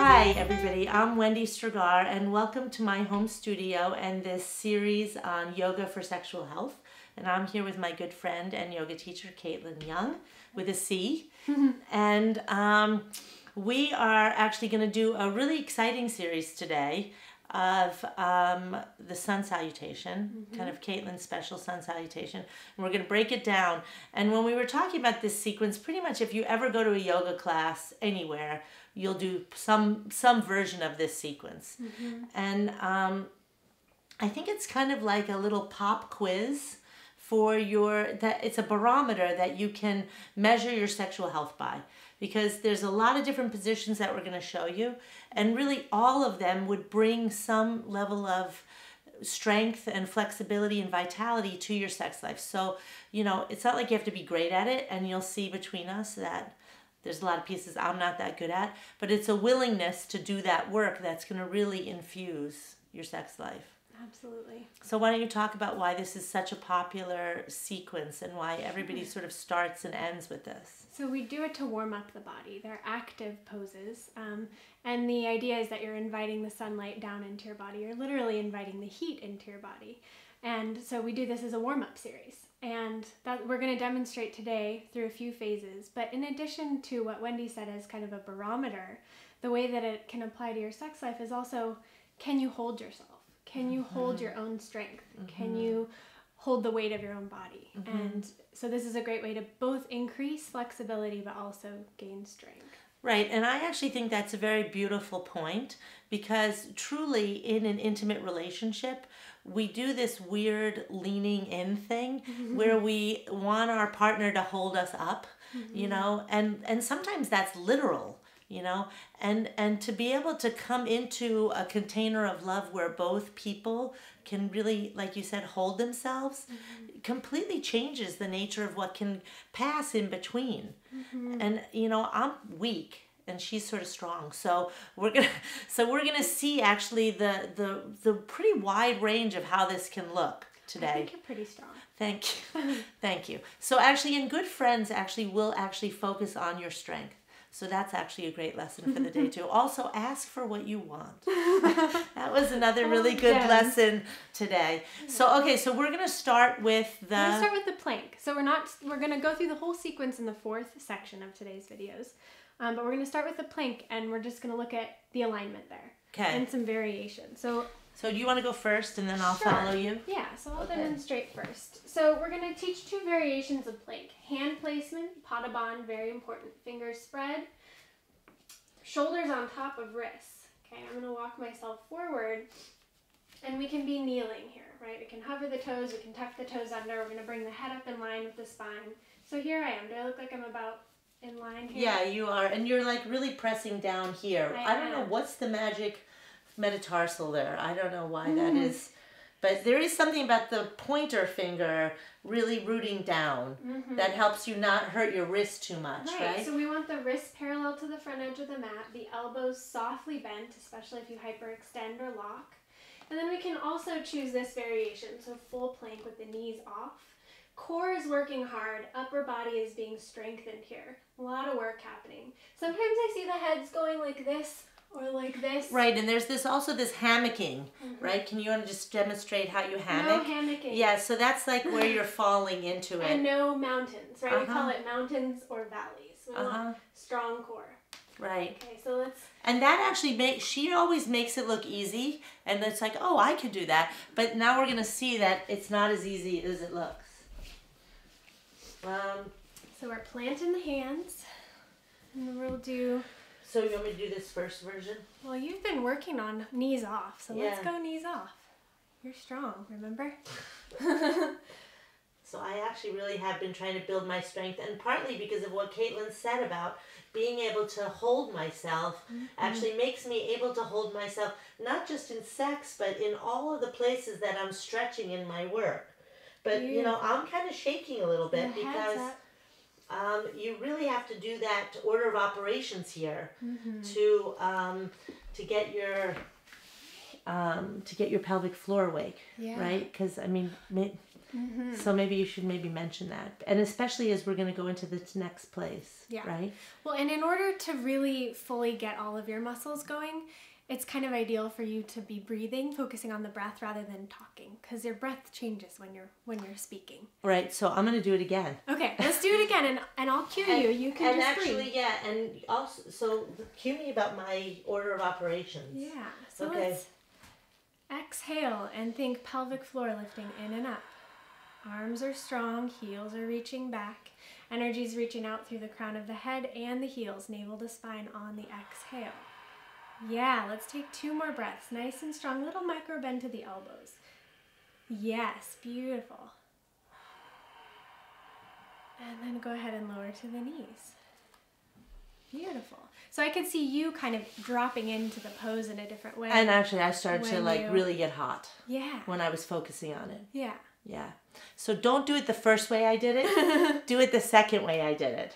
Hi everybody, I'm Wendy Strgar and welcome to my home studio and this series on yoga for sexual health. And I'm here with my good friend and yoga teacher, Caitlin Young, with a C. And we are actually going to do a really exciting series today of the sun salutation, kind of Caitlin's special sun salutation. And we're going to break it down. And when we were talking about this sequence, pretty much if you ever go to a yoga class anywhere, you'll do some version of this sequence. And I think it's kind of like a little pop quiz for it's a barometer that you can measure your sexual health by, because there's a lot of different positions that we're going to show you, and really all of them would bring some level of strength and flexibility and vitality to your sex life. So, you know, it's not like you have to be great at it, and you'll see between us that there's a lot of pieces I'm not that good at, but it's a willingness to do that work that's going to really infuse your sex life. Absolutely. So why don't you talk about why this is such a popular sequence and why everybody sort of starts and ends with this? So we do it to warm up the body. They're active poses. And the idea is that you're inviting the sunlight down into your body. You're literally inviting the heat into your body. And so we do this as a warm-up series. And that we're going to demonstrate today through a few phases. But in addition to what Wendy said as kind of a barometer, the way that it can apply to your sex life is also, can you hold yourself? Can you hold your own strength? Can you hold the weight of your own body? And so this is a great way to both increase flexibility but also gain strength. Right, and I actually think that's a very beautiful point, because truly in an intimate relationship, we do this weird leaning in thing where we want our partner to hold us up, you know, and sometimes that's literal. You know, and to be able to come into a container of love where both people can really, like you said, hold themselves, completely changes the nature of what can pass in between. And you know, I'm weak and she's sort of strong, so we're gonna see actually the pretty wide range of how this can look today. I think you're pretty strong. Thank you. Thank you. So actually, in Good Friends, we'll focus on your strength. So that's actually a great lesson for the day too. Also, ask for what you want. That was another really good lesson today. So okay, so we're gonna start with the plank. So we're gonna go through the whole sequence in the fourth section of today's videos. But we're gonna start with the plank, and we're just gonna look at the alignment there. Okay. And some variation. So do you want to go first, and then I'll follow you? Yeah, so I'll demonstrate first. So we're going to teach two variations of plank. Hand placement, Padaband, very important. Fingers spread. Shoulders on top of wrists. Okay, I'm going to walk myself forward, and we can be kneeling here, right? We can hover the toes, we can tuck the toes under. We're going to bring the head up in line with the spine. So here I am. Do I look like I'm about in line here? Yeah, you are. And you're like really pressing down here. I don't know what's the magic metatarsal there. I don't know why that is, but there is something about the pointer finger really rooting down that helps you not hurt your wrist too much, right? So we want the wrist parallel to the front edge of the mat, the elbows softly bent, especially if you hyperextend or lock. And then we can also choose this variation, so full plank with the knees off. Core is working hard, upper body is being strengthened here. A lot of work happening. Sometimes I see the heads going like this, or like this. Right, and there's also this hammocking, right? Can you just demonstrate how you hammock? No hammocking. Yeah, so that's like where you're falling into it. And no mountains, right? We call it mountains or valleys. We want strong core. Right. Okay, so let's... And that actually she always makes it look easy, and it's like, oh, I could do that. But now we're going to see that it's not as easy as it looks. So we're planting the hands, and then we'll do... So you want me to do this first version? Well, you've been working on knees off, so let's go knees off. You're strong, remember? So I actually really have been trying to build my strength, and partly because of what Caitlin said about being able to hold myself actually makes me able to hold myself not just in sex, but in all of the places that I'm stretching in my work. But, you know, I'm kind of shaking a little bit because... you really have to do that order of operations here to get your pelvic floor awake, right? Because I mean, So maybe you should mention that. And especially as we're going to go into this next place, right? Well, and in order to really fully get all of your muscles going, it's kind of ideal for you to be breathing, focusing on the breath rather than talking, because your breath changes when you're speaking. Right. So I'm going to do it again. Okay, let's do it again, and I'll cue you. You can and just actually, breathe. yeah, and also, so cue me about my order of operations. Yeah. So let's exhale and think pelvic floor lifting in and up. Arms are strong, heels are reaching back. Energy's reaching out through the crown of the head and the heels, navel to spine on the exhale. Yeah, let's take 2 more breaths. Nice and strong, little micro bend to the elbows. Yes, beautiful. And then go ahead and lower to the knees. Beautiful. So I could see you kind of dropping into the pose in a different way. And actually I started to really get hot. Yeah. When I was focusing on it. Yeah. Yeah. So don't do it the first way I did it. Do it the second way I did it.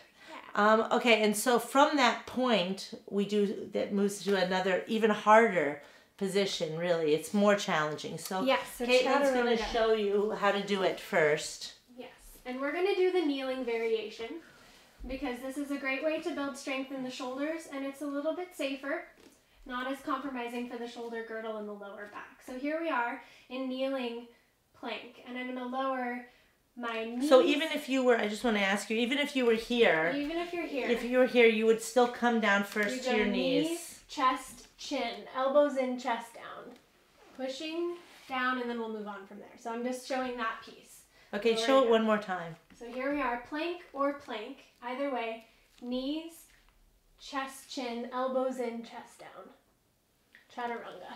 Okay, and so from that point, that moves to another even harder position, really. It's more challenging. So, so Caitlin's going to show you how to do it first. Yes, and we're going to do the kneeling variation because this is a great way to build strength in the shoulders, and it's a little bit safer, not as compromising for the shoulder girdle and the lower back. So here we are in kneeling plank, and I'm going to lower my knees. So even if you were, I just want to ask you, even if you were here. Even if you're here. If you were here, you would still come down first to your knees. Chest, chin, elbows in, chest down. Pushing down, and then we'll move on from there. So I'm just showing that piece. Okay, show it one more time. So here we are, plank or plank. Either way, knees, chest, chin, elbows in, chest down. Chaturanga.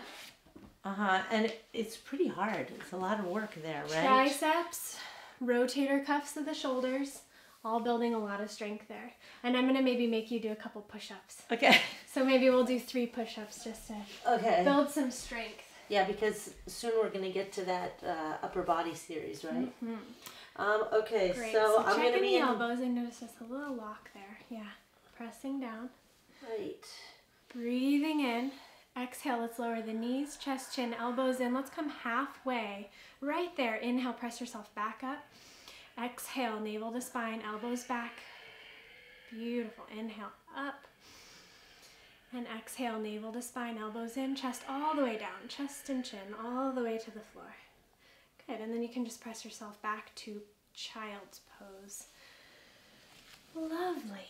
And it's pretty hard. It's a lot of work there, right? Triceps, rotator cuffs of the shoulders, all building a lot of strength there. And I'm going to maybe make you do a couple push-ups. Okay. So maybe we'll do 3 push-ups just to build some strength. Yeah, because soon we're going to get to that upper body series, right? Okay, great. so I'm going to be the elbows and notice just a little lock there. Yeah, pressing down. Right. Breathing in. Exhale, let's lower the knees, chest, chin, elbows in. Let's come halfway. Right there. Inhale, press yourself back up. Exhale, navel to spine, elbows back. Beautiful. Inhale, up. And exhale, navel to spine, elbows in, chest all the way down. Chest and chin all the way to the floor. Good. And then you can just press yourself back to child's pose. Lovely.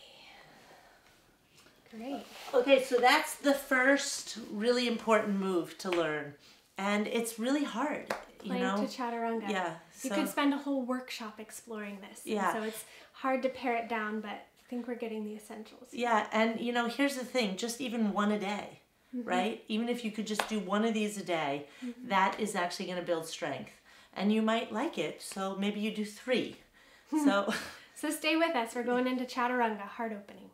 Great. Okay, so that's the first really important move to learn. And it's really hard, Plank to chaturanga. Yeah. You could spend a whole workshop exploring this. Yeah. So it's hard to pare it down, but I think we're getting the essentials. Yeah, and here's the thing, just even one a day, right? Even if you could just do one of these a day, that is actually going to build strength. And you might like it, so maybe you do 3. So stay with us. We're going into chaturanga, heart opening.